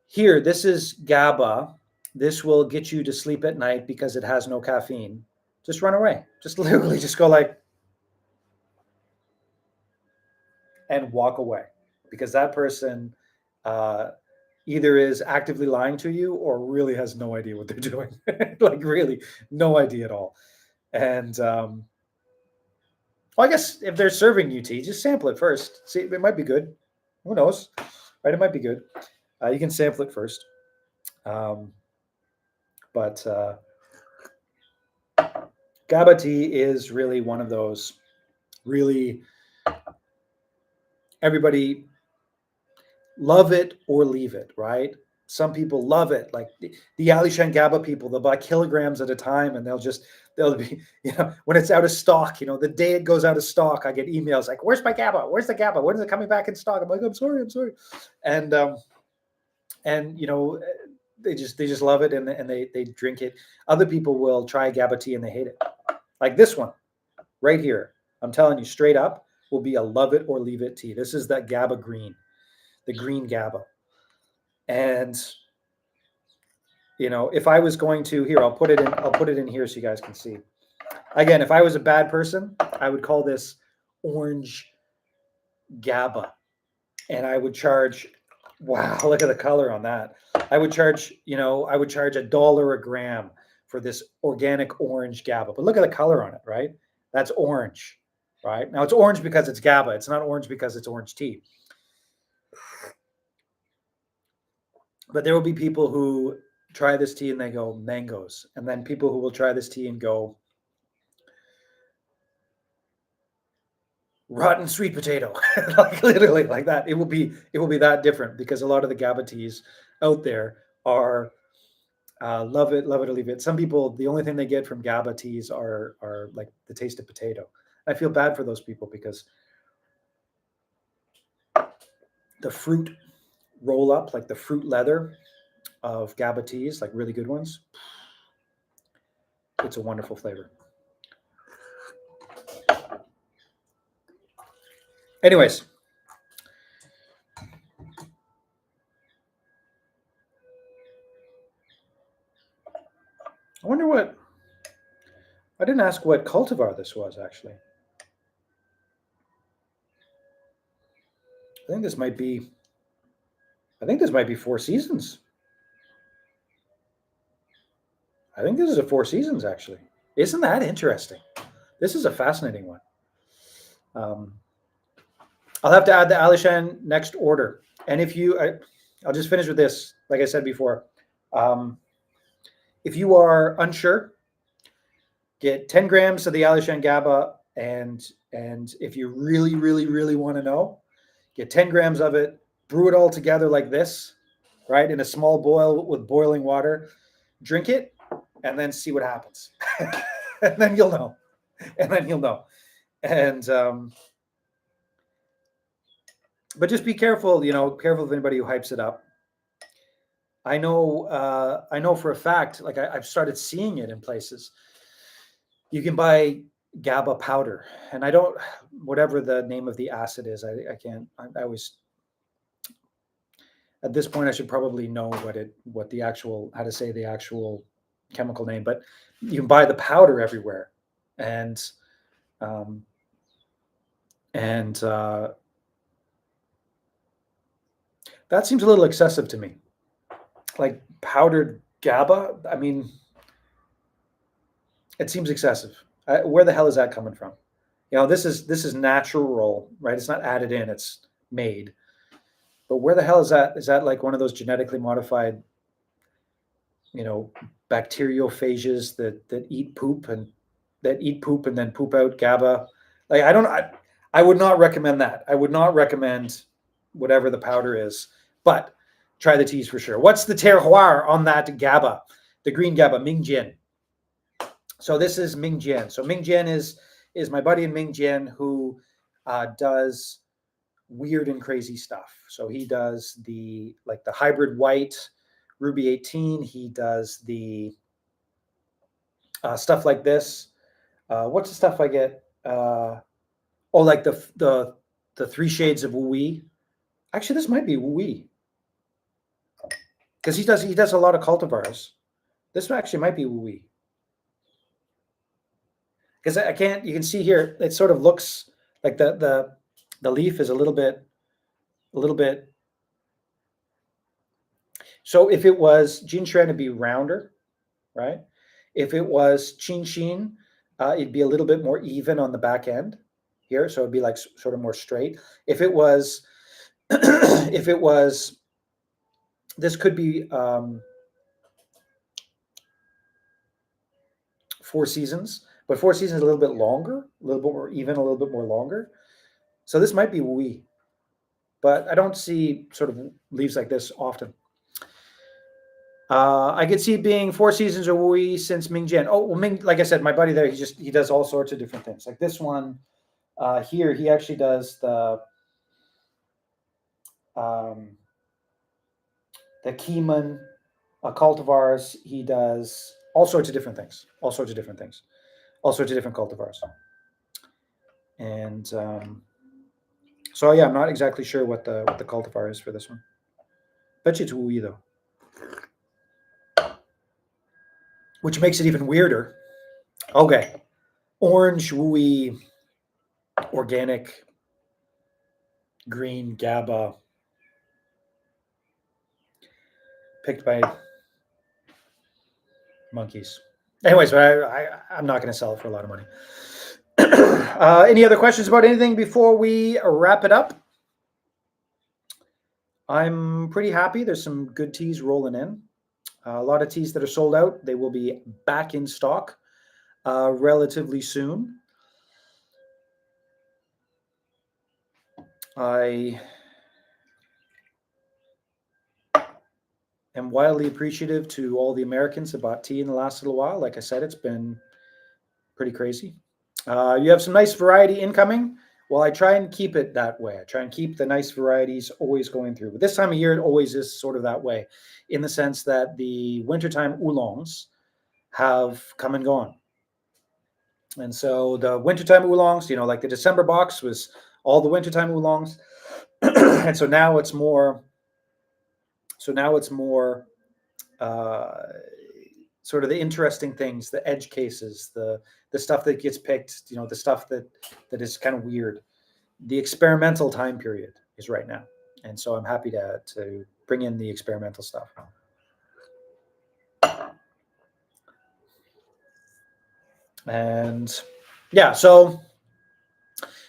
S1: here, this is GABA. This will get you to sleep at night because it has no caffeine. Just run away. Just literally just go like, and walk away, because that person either is actively lying to you or really has no idea what they're doing. Like really no idea at all. And well, I guess if they're serving you tea, just sample it first. See, it might be good. Who knows? Right? It might be good. You can sample it first. But GABA tea is really one of those really, everybody love it or leave it, right? Some people love it, like the Alishan GABA people. They'll buy kilograms at a time, and they'll be, when it's out of stock, the day it goes out of stock, I get emails like, "Where's my GABA? Where's the GABA? When is it coming back in stock?" I'm like, I'm sorry," and they just love it, and they drink it. Other people will try GABA tea and they hate it, like this one right here. I'm telling you straight up, will be a love it or leave it tea. This is that GABA green, the green GABA. And if I was going to, here, I'll put it in here so you guys can see. Again, if I was a bad person, I would call this orange GABA, and I would charge, wow, look at the color on that. I would charge $1 a gram for this organic orange GABA. But look at the color on it, right? That's orange, right? Now it's orange because it's GABA. It's not orange because it's orange tea. But there will be people who try this tea and they go mangoes, and then people who will try this tea and go rotten sweet potato, like literally like that. It will be that different, because a lot of the GABA teas out there are love it or leave it. Some people, the only thing they get from GABA teas are like the taste of potato. I feel bad for those people, because the fruit roll up, like the fruit leather of GABA teas, like really good ones, it's a wonderful flavor. Anyways, I wonder what, I didn't ask what cultivar this was, actually. I think this might be I think this might be Four Seasons. I think this is a Four Seasons, actually. Isn't that interesting? This is a fascinating one. I'll have to add the Alishan next order. And if you, I'll just finish with this. Like I said before, if you are unsure, get 10 grams of the Alishan GABA, and if you really, really, really want to know, get 10 grams of it, brew it all together like this, right, in a small boil with boiling water, drink it, and then see what happens. And then you'll know. And but just be careful, careful of anybody who hypes it up. I know for a fact, like I've started seeing it in places. You can buy GABA powder, and I don't, whatever the name of the acid is, I can't, I always, at this point, I should probably know what the actual, how to say the actual chemical name, but you can buy the powder everywhere. And that seems a little excessive to me. Like powdered GABA, I mean, it seems excessive. Where the hell is that coming from? This is natural, right? It's not added in; it's made. But where the hell is that? Is that like one of those genetically modified, bacteriophages that eat poop and then poop out GABA? Like I would not recommend that. I would not recommend whatever the powder is. But try the teas for sure. What's the terroir on that GABA? The green GABA, Mingjian. So this is Mingjian. So Mingjian is my buddy in Mingjian who does weird and crazy stuff. So he does the hybrid white Ruby 18. He does the stuff like this. What's the stuff I get? Like the 3 shades of Wu. Actually, this might be Wu, because he does a lot of cultivars. This actually might be Wu. Because I can't, you can see here, it sort of looks like the leaf is a little bit. So if it was Jinshuan, it'd be rounder, right? If it was Qinshin, it'd be a little bit more even on the back end here. So it'd be like sort of more straight. If it was, this could be Four Seasons, but Four Seasons is a little bit longer, a little bit more even, a little bit more longer. So this might be Wu, but I don't see sort of leaves like this often. I could see it being Four Seasons or Wu since Mingjian. Oh, well, Ming, like I said, my buddy there, he does all sorts of different things. Like this one here, he actually does the Keeman cultivars. He does all sorts of different things, all sorts of different cultivars. And so yeah, I'm not exactly sure what the cultivar is for this one. Bet you it's Wu though, which makes it even weirder. Okay, orange Wu organic green GABA picked by monkeys. Anyways, I'm not going to sell it for a lot of money. Any other questions about anything before we wrap it up? I'm pretty happy. There's some good teas rolling in. A lot of teas that are sold out. They will be back in stock relatively soon. I am wildly appreciative to all the Americans that bought tea in the last little while. Like I said, it's been pretty crazy. You have some nice variety incoming. Well, I try and keep it that way. I try and keep the nice varieties always going through. But this time of year, it always is sort of that way, in the sense that the wintertime oolongs have come and gone. And so the wintertime oolongs, like the December box was all the wintertime oolongs. And so now it's more sort of the interesting things, the edge cases, the stuff that gets picked, the stuff that is kind of weird. The experimental time period is right now. And so I'm happy to bring in the experimental stuff. And yeah, so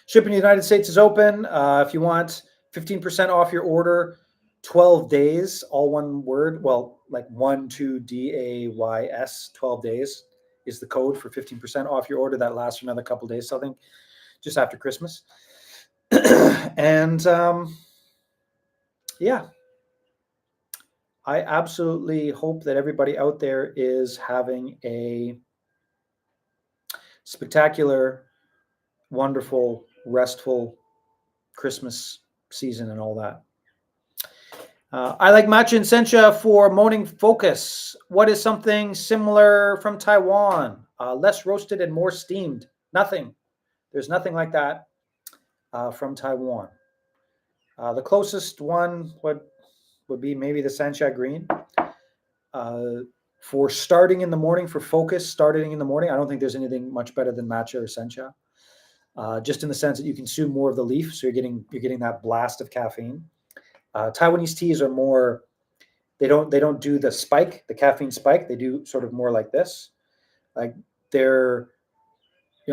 S1: shipping in the United States is open. If you want 15% off your order, 12 days, all one word. Well, like 12days, 12 days is the code for 15% off your order. That lasts for another couple days, so I think just after Christmas. And yeah, I absolutely hope that everybody out there is having a spectacular, wonderful, restful Christmas season and all that. I like matcha and sencha for morning focus. What is something similar from Taiwan? Less roasted and more steamed. Nothing. There's nothing like that from Taiwan. The closest one would be maybe the sencha green. For starting in the morning, for focus, starting in the morning, I don't think there's anything much better than matcha or sencha. Just in the sense that you consume more of the leaf, so you're getting that blast of caffeine. Taiwanese teas are more, they don't do the spike, the caffeine spike. They do sort of more like this. Like they're,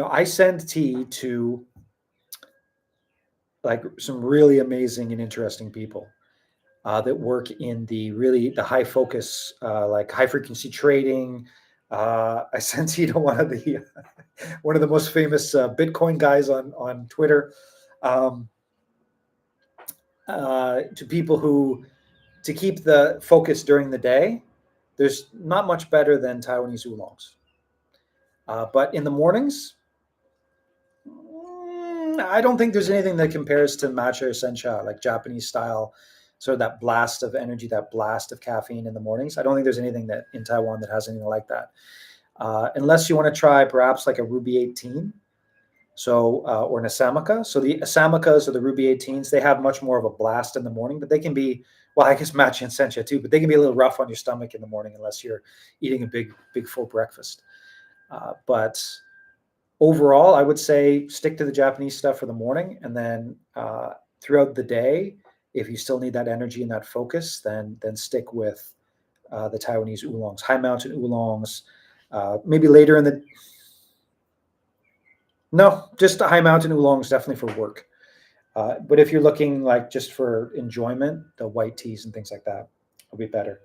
S1: I send tea to like some really amazing and interesting people that work in the high focus, like high frequency trading. I sent tea to one of the most famous Bitcoin guys on Twitter. To people who, to keep the focus during the day, there's not much better than Taiwanese oolongs. But in the mornings, I don't think there's anything that compares to matcha or sencha, like Japanese style, sort of that blast of energy, that blast of caffeine in the mornings. I don't think there's anything that in Taiwan that has anything like that. Unless you want to try perhaps like a Ruby 18. So, or an Asamaka. So the Asamakas or the Ruby 18s, they have much more of a blast in the morning, but they can be, well, I guess matcha and sencha too, but they can be a little rough on your stomach in the morning unless you're eating a big full breakfast. But overall, I would say stick to the Japanese stuff for the morning, and then throughout the day, if you still need that energy and that focus, then stick with the Taiwanese oolongs, high mountain oolongs. Maybe later in the No, just high mountain oolongs, definitely for work. But if you're looking like just for enjoyment, the white teas and things like that will be better.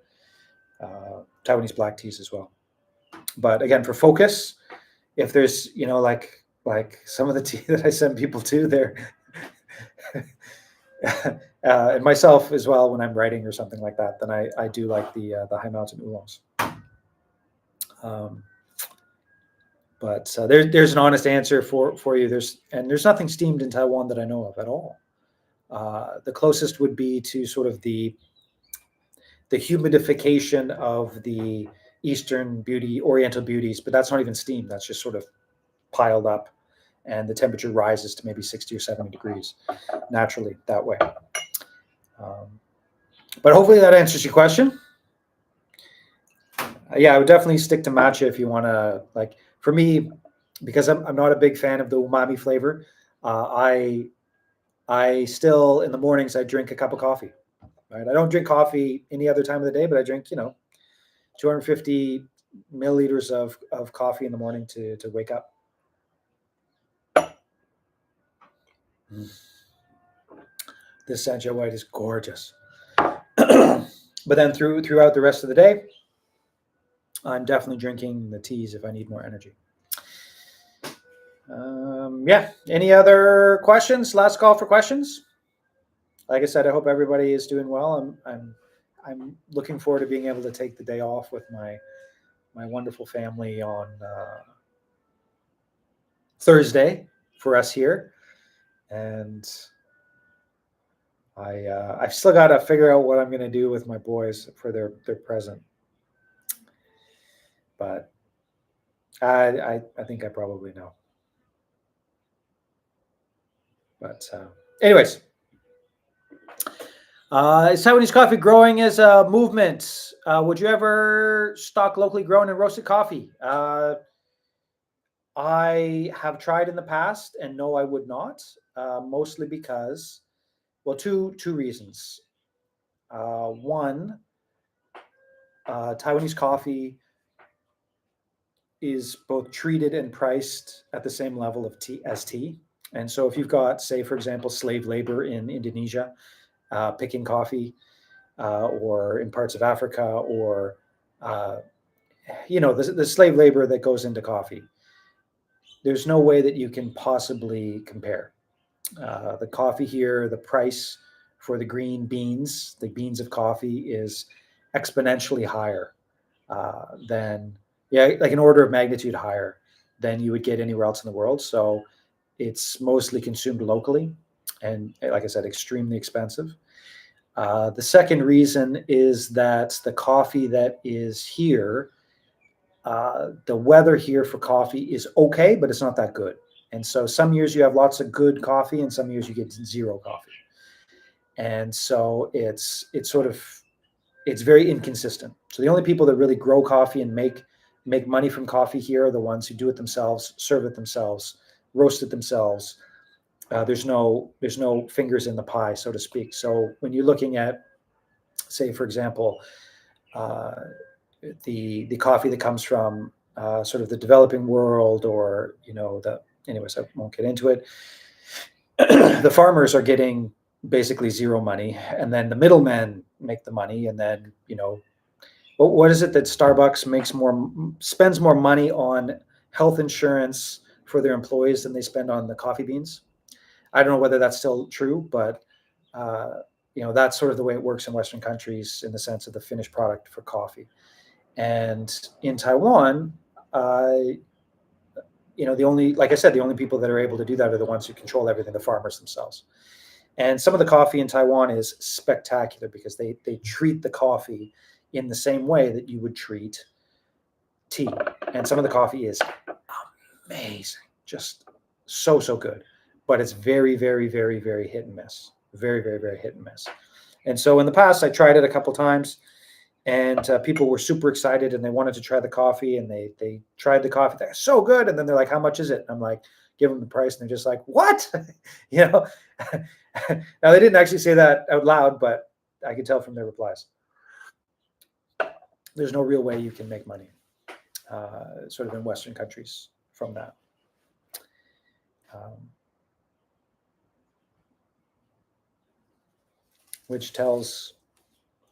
S1: Taiwanese black teas as well. But again, for focus, if there's like some of the tea that I send people to, they're and myself as well when I'm writing or something like that, then I do like the high mountain oolongs. But there's an honest answer for you. There's nothing steamed in Taiwan that I know of at all. The closest would be to sort of the humidification of the Eastern Oriental beauties, but that's not even steam. That's just sort of piled up, and the temperature rises to maybe 60 or 70 degrees naturally that way. But hopefully that answers your question. Yeah, I would definitely stick to matcha if you want to, like, for me, because I'm not a big fan of the umami flavor. I still, in the mornings, I drink a cup of coffee. Right, I don't drink coffee any other time of the day, but I drink 250 milliliters of coffee in the morning to wake up. This Sencha White is gorgeous. But then throughout the rest of the day, I'm definitely drinking the teas if I need more energy. Yeah. Any other questions? Last call for questions. Like I said, I hope everybody is doing well. I'm looking forward to being able to take the day off with my wonderful family on Thursday for us here, and I've still got to figure out what I'm going to do with my boys for their present. But I think I probably know. But anyways, is Taiwanese coffee growing as a movement? Would you ever stock locally grown and roasted coffee? I have tried in the past, and no, I would not. Mostly because, well, two reasons. One, Taiwanese coffee is both treated and priced at the same level of tea as tea. And so if you've got, say, for example, slave labor in Indonesia picking coffee, or in parts of Africa, or the slave labor that goes into coffee, there's no way that you can possibly compare. The coffee here, the price for the green beans, the beans of coffee, is exponentially higher than, like an order of magnitude higher than you would get anywhere else in the world. So it's mostly consumed locally, and like I said, extremely expensive. The second reason is that the coffee that is here, the weather here for coffee is okay, but it's not that good. And so some years you have lots of good coffee, and some years you get zero coffee. And so it's very inconsistent. So the only people that really grow coffee and make money from coffee here are the ones who do it themselves, serve it themselves, roast it themselves. There's no fingers in the pie, so to speak. So when you're looking at, say, for example, the coffee that comes from sort of the developing world, or anyways, I won't get into it. The farmers are getting basically zero money, and then the middlemen make the money, and then what is it that Starbucks spends more money on health insurance for their employees than they spend on the coffee beans? I don't know whether that's still true, but that's sort of the way it works in Western countries in the sense of the finished product for coffee. And in Taiwan, like I said, the only people that are able to do that are the ones who control everything, the farmers themselves. And some of the coffee in Taiwan is spectacular because they treat the coffee in the same way that you would treat tea. And some of the coffee is amazing, just so good. But it's very, very, very, very hit and miss. Very, very, very hit and miss. And so in the past, I tried it a couple times, and people were super excited and they wanted to try the coffee, and they tried the coffee. They're so good. And then they're like, how much is it? And I'm like, give them the price. And they're just like, what? Now they didn't actually say that out loud, but I could tell from their replies. There's no real way you can make money sort of in Western countries from that. Which tells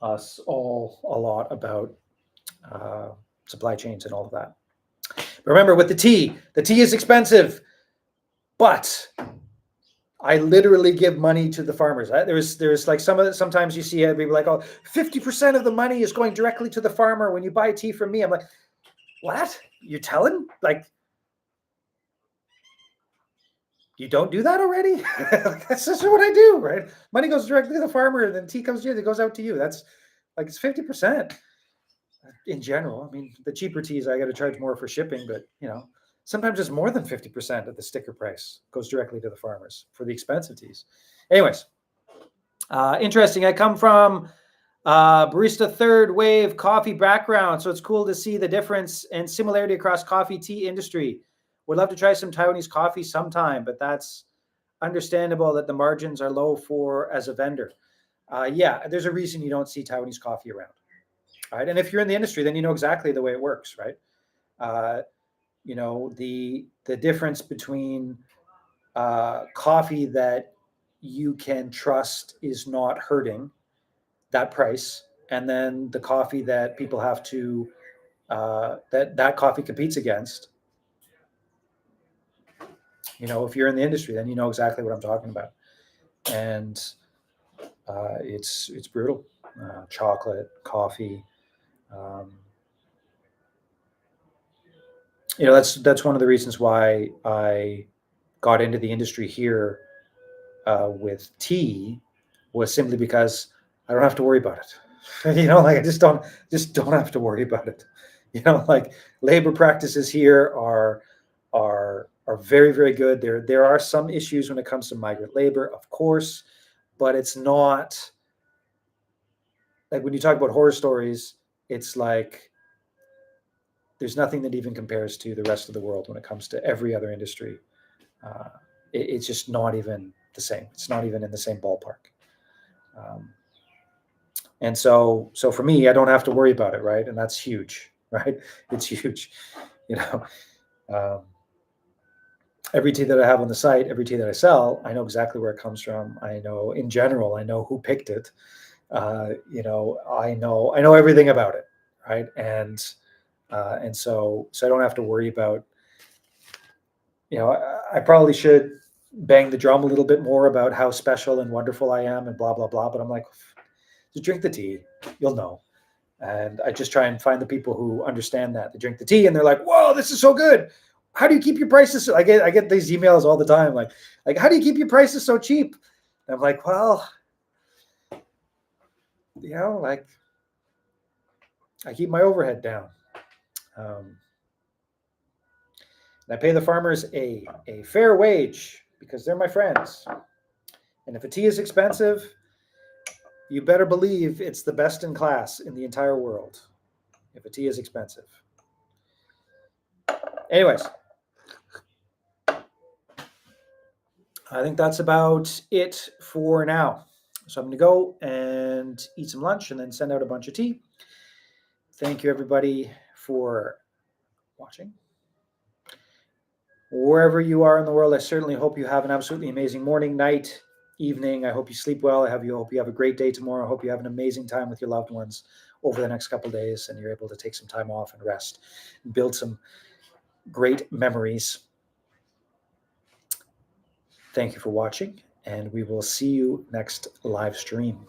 S1: us all a lot about supply chains and all of that. But remember, with the tea is expensive, but I literally give money to the farmers. There's like sometimes you see people like, oh, 50% of the money is going directly to the farmer when you buy tea from me. I'm like, what? You're telling? Like, you don't do that already? That's just what I do, right? Money goes directly to the farmer, and then tea comes to you, it goes out to you. That's like, it's 50% in general. I mean, the cheaper teas, I got to charge more for shipping, but sometimes it's more than 50% of the sticker price goes directly to the farmers for the expensive teas. Anyways, interesting. I come from barista third wave coffee background, so it's cool to see the difference and similarity across coffee tea industry. Would love to try some Taiwanese coffee sometime, but that's understandable that the margins are low as a vendor. Yeah, there's a reason you don't see Taiwanese coffee around. Right? And if you're in the industry, then you know exactly the way it works, right? The difference between coffee that you can trust is not hurting that price, and then the coffee that people have to that coffee competes against. If you're in the industry, then you know exactly what I'm talking about. And it's brutal. Chocolate, coffee. That's one of the reasons why I got into the industry here with tea, was simply because I don't have to worry about it. Like I just don't have to worry about it. Like labor practices here are very, very good. There are some issues when it comes to migrant labor, of course, but it's not like when you talk about horror stories, it's like there's nothing that even compares to the rest of the world when it comes to every other industry. It's just not even the same. It's not even in the same ballpark. And so for me, I don't have to worry about it, right? And that's huge, right? It's huge, you know. Um, every tea that I have on the site, every tea that I sell, I know exactly where it comes from. I know, in general, I know who picked it. I know everything about it, right? And so I don't have to worry about. I probably should bang the drum a little bit more about how special and wonderful I am, and blah blah blah. But I'm like, just drink the tea, you'll know. And I just try and find the people who understand that. They drink the tea and they're like, "Whoa, this is so good! How do you keep your prices?" I get these emails all the time, like how do you keep your prices so cheap? And I'm like, well, like I keep my overhead down. Um, and I pay the farmers a fair wage because they're my friends. And if a tea is expensive, you better believe it's the best in class in the entire world. If a tea is expensive. Anyways, I think that's about it for now. So I'm going to go and eat some lunch and then send out a bunch of tea. Thank you, everybody, for watching. Wherever you are in the world, I certainly hope you have an absolutely amazing morning, night, evening. I hope you sleep well. I hope you have a great day tomorrow. I hope you have an amazing time with your loved ones over the next couple of days and you're able to take some time off and rest and build some great memories. Thank you for watching, and we will see you next live stream.